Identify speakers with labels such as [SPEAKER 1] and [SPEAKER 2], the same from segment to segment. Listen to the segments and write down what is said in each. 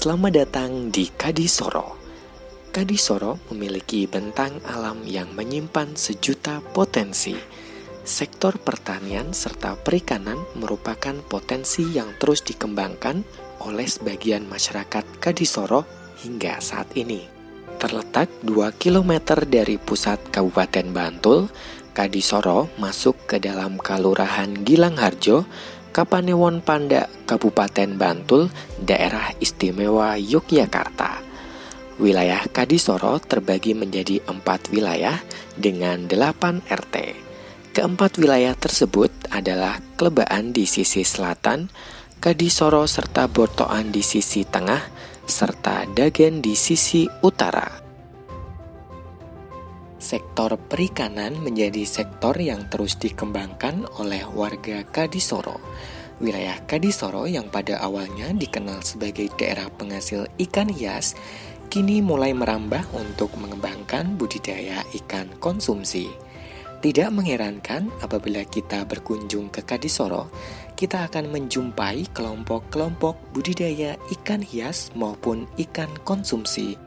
[SPEAKER 1] Selamat datang di Kadisoro. Kadisoro memiliki bentang alam yang menyimpan sejuta potensi. Sektor pertanian serta perikanan merupakan potensi yang terus dikembangkan oleh sebagian masyarakat Kadisoro hingga saat ini. Terletak 2 km dari pusat Kabupaten Bantul, Kadisoro masuk ke dalam Kalurahan Gilangharjo, Kapanewon Panda, Kabupaten Bantul, Daerah Istimewa Yogyakarta. Wilayah Kadisoro terbagi menjadi 4 wilayah dengan 8 RT. Keempat wilayah tersebut adalah Klebaan di sisi selatan, Kadisoro serta Bortoan di sisi tengah, serta Dagen di sisi utara. Sektor perikanan menjadi sektor yang terus dikembangkan oleh warga Kadisoro. Wilayah Kadisoro yang pada awalnya dikenal sebagai daerah penghasil ikan hias, kini mulai merambah untuk mengembangkan budidaya ikan konsumsi. Tidak mengherankan apabila kita berkunjung ke Kadisoro, kita akan menjumpai kelompok-kelompok budidaya ikan hias maupun ikan konsumsi.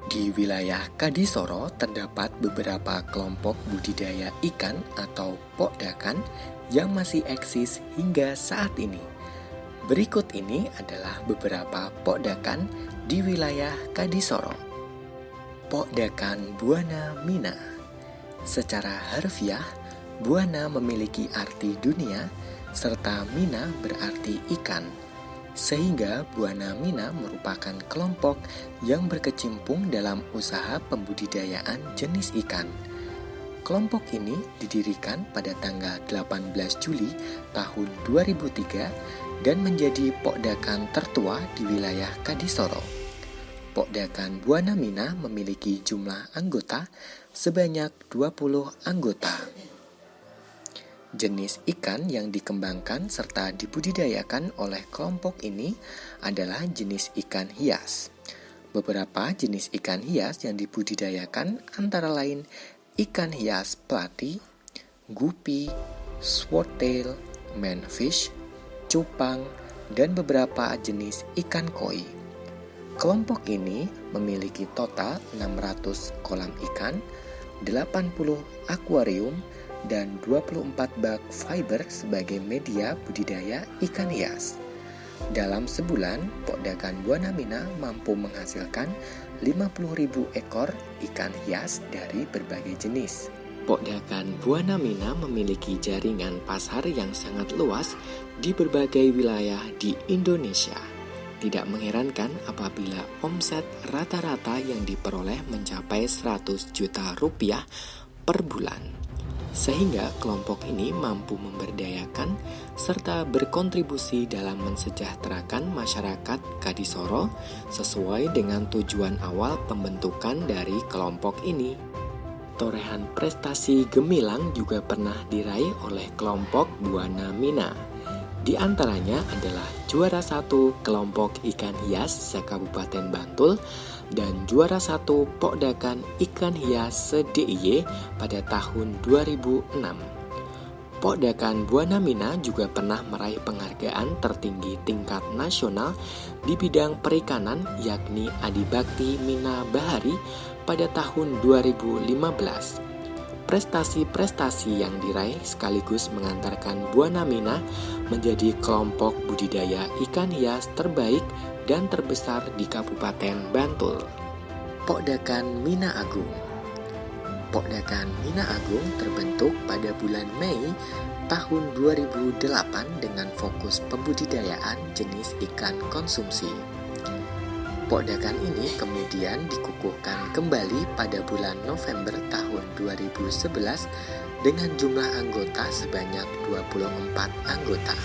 [SPEAKER 1] Di wilayah Kadisoro terdapat beberapa kelompok budidaya ikan atau pokdakan yang masih eksis hingga saat ini. Berikut ini adalah beberapa pokdakan di wilayah Kadisoro. Pokdakan Buana Mina. Secara harfiah, Buana memiliki arti dunia, serta Mina berarti ikan. Sehingga Buana Mina merupakan kelompok yang berkecimpung dalam usaha pembudidayaan jenis ikan. Kelompok ini didirikan pada tanggal 18 Juli tahun 2003 dan menjadi pokdakan tertua di wilayah Kadisoro. Pokdakan Buana Mina memiliki jumlah anggota sebanyak 20 anggota. Jenis ikan yang dikembangkan serta dibudidayakan oleh kelompok ini adalah jenis ikan hias. Beberapa jenis ikan hias yang dibudidayakan antara lain ikan hias platy, gupi, swordtail, manfish, cupang, dan beberapa jenis ikan koi. Kelompok ini memiliki total 600 kolam ikan, 80 akuarium, dan 24 bak fiber sebagai media budidaya ikan hias. Dalam sebulan, Pokdakan Buana Mina mampu menghasilkan 50.000 ekor ikan hias dari berbagai jenis. Pokdakan Buana Mina memiliki jaringan pasar yang sangat luas di berbagai wilayah di Indonesia. Tidak mengherankan apabila omset rata-rata yang diperoleh mencapai 100 juta rupiah per bulan. Sehingga kelompok ini mampu memberdayakan serta berkontribusi dalam mensejahterakan masyarakat Kadisoro sesuai dengan tujuan awal pembentukan dari kelompok ini. Torehan prestasi gemilang juga pernah diraih oleh kelompok Buana Mina. Di antaranya adalah juara 1 kelompok ikan hias se-Kabupaten Bantul dan juara 1 pokdakan ikan hias se-DIY pada tahun 2006. Pokdakan Buana Mina juga pernah meraih penghargaan tertinggi tingkat nasional di bidang perikanan yakni Adibakti Mina Bahari pada tahun 2015. Prestasi-prestasi yang diraih sekaligus mengantarkan Buana Mina menjadi kelompok budidaya ikan hias terbaik dan terbesar di Kabupaten Bantul. Pokdakan Mina Agung. Pokdakan Mina Agung terbentuk pada bulan Mei tahun 2008 dengan fokus pembudidayaan jenis ikan konsumsi. Pokdakan ini kemudian dikukuhkan kembali pada bulan November tahun 2011 dengan jumlah anggota sebanyak 24 anggota.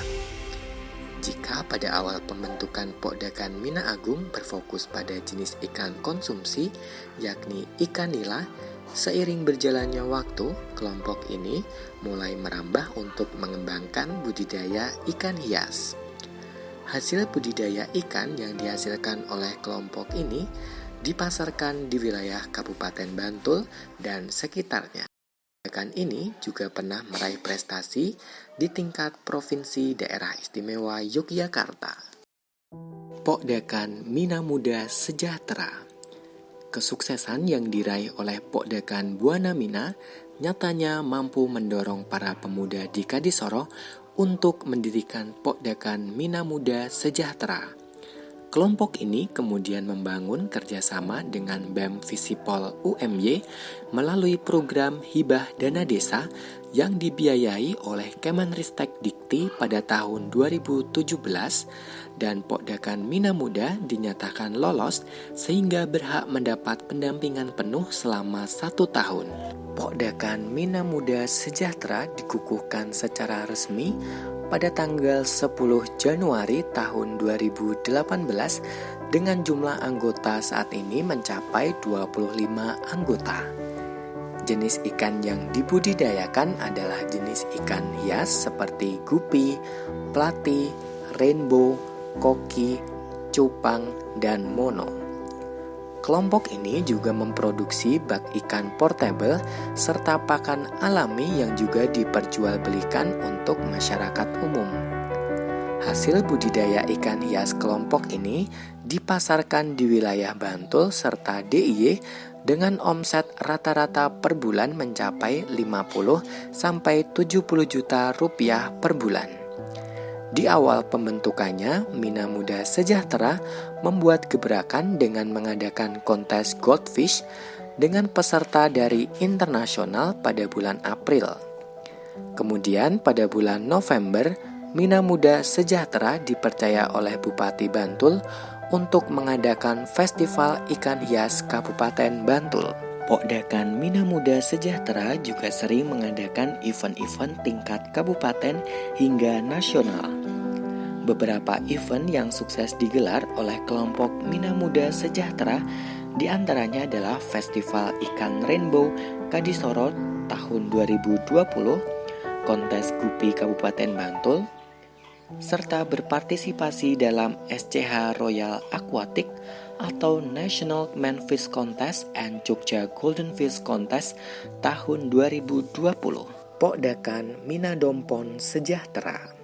[SPEAKER 1] Jika pada awal pembentukan Pokdakan Mina Agung berfokus pada jenis ikan konsumsi, yakni ikan nila, seiring berjalannya waktu, kelompok ini mulai merambah untuk mengembangkan budidaya ikan hias. Hasil budidaya ikan yang dihasilkan oleh kelompok ini dipasarkan di wilayah Kabupaten Bantul dan sekitarnya. Pokdakan ini juga pernah meraih prestasi di tingkat Provinsi Daerah Istimewa Yogyakarta. Pokdakan Mina Muda Sejahtera. Kesuksesan yang diraih oleh Pokdakan Buana Mina nyatanya mampu mendorong para pemuda di Kadisoro untuk mendirikan Pokdakan Mina Muda Sejahtera. Kelompok ini kemudian membangun kerjasama dengan BEM Visipol UMY melalui program Hibah Dana Desa yang dibiayai oleh Kemenristek Dikti pada tahun 2017 dan Pokdakan Mina Muda dinyatakan lolos sehingga berhak mendapat pendampingan penuh selama 1 tahun. Pokdakan Mina Muda Sejahtera dikukuhkan secara resmi pada tanggal 10 Januari tahun 2018 dengan jumlah anggota saat ini mencapai 25 anggota. Jenis ikan yang dibudidayakan adalah jenis ikan hias seperti gupi, plati, rainbow, koki, cupang, dan mono. Kelompok ini juga memproduksi bak ikan portable serta pakan alami yang juga diperjualbelikan untuk masyarakat umum. Hasil budidaya ikan hias kelompok ini dipasarkan di wilayah Bantul serta DIY dengan omset rata-rata per bulan mencapai 50 sampai 70 juta rupiah per bulan. Di awal pembentukannya, Mina Muda Sejahtera membuat gebrakan dengan mengadakan kontes goldfish dengan peserta dari internasional pada bulan April. Kemudian pada bulan November, Mina Muda Sejahtera dipercaya oleh Bupati Bantul untuk mengadakan Festival Ikan Hias Kabupaten Bantul. Pokdakan Mina Muda Sejahtera juga sering mengadakan event-event tingkat kabupaten hingga nasional. Beberapa event yang sukses digelar oleh kelompok Mina Muda Sejahtera diantaranya adalah Festival Ikan Rainbow Kadisoro tahun 2020, Kontes Gupi Kabupaten Bantul, serta berpartisipasi dalam SCH Royal Aquatic atau National Manfish Contest and Jogja Golden Fish Contest tahun 2020. Pokdakan Mina Dompon Sejahtera.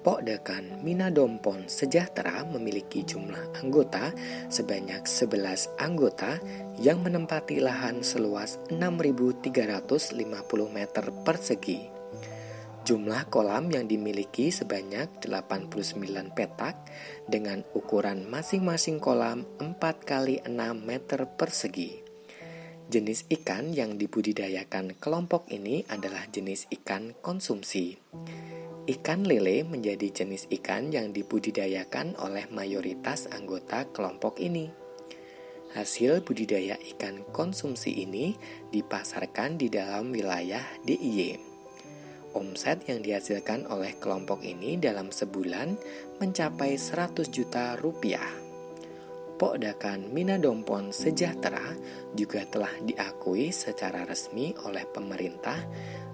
[SPEAKER 1] Pokdakan Mina Dompon Sejahtera memiliki jumlah anggota sebanyak 11 anggota yang menempati lahan seluas 6.350 meter persegi. Jumlah kolam yang dimiliki sebanyak 89 petak dengan ukuran masing-masing kolam 4x6 meter persegi. Jenis ikan yang dibudidayakan kelompok ini adalah jenis ikan konsumsi. Ikan lele menjadi jenis ikan yang dibudidayakan oleh mayoritas anggota kelompok ini. Hasil budidaya ikan konsumsi ini dipasarkan di dalam wilayah DIY. Omset yang dihasilkan oleh kelompok ini dalam sebulan mencapai 100 juta rupiah. Pokdakan Mina Dompon Sejahtera juga telah diakui secara resmi oleh pemerintah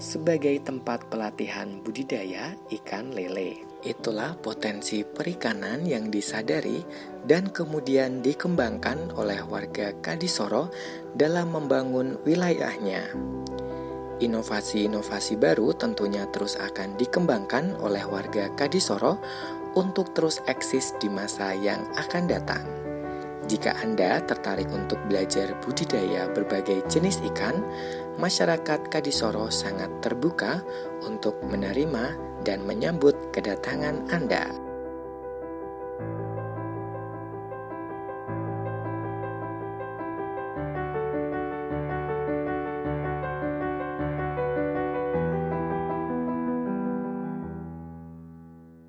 [SPEAKER 1] sebagai tempat pelatihan budidaya ikan lele. Itulah potensi perikanan yang disadari dan kemudian dikembangkan oleh warga Kadisoro dalam membangun wilayahnya. Inovasi-inovasi baru tentunya terus akan dikembangkan oleh warga Kadisoro untuk terus eksis di masa yang akan datang. Jika Anda tertarik untuk belajar budidaya berbagai jenis ikan, masyarakat Kadisoro sangat terbuka untuk menerima dan menyambut kedatangan Anda.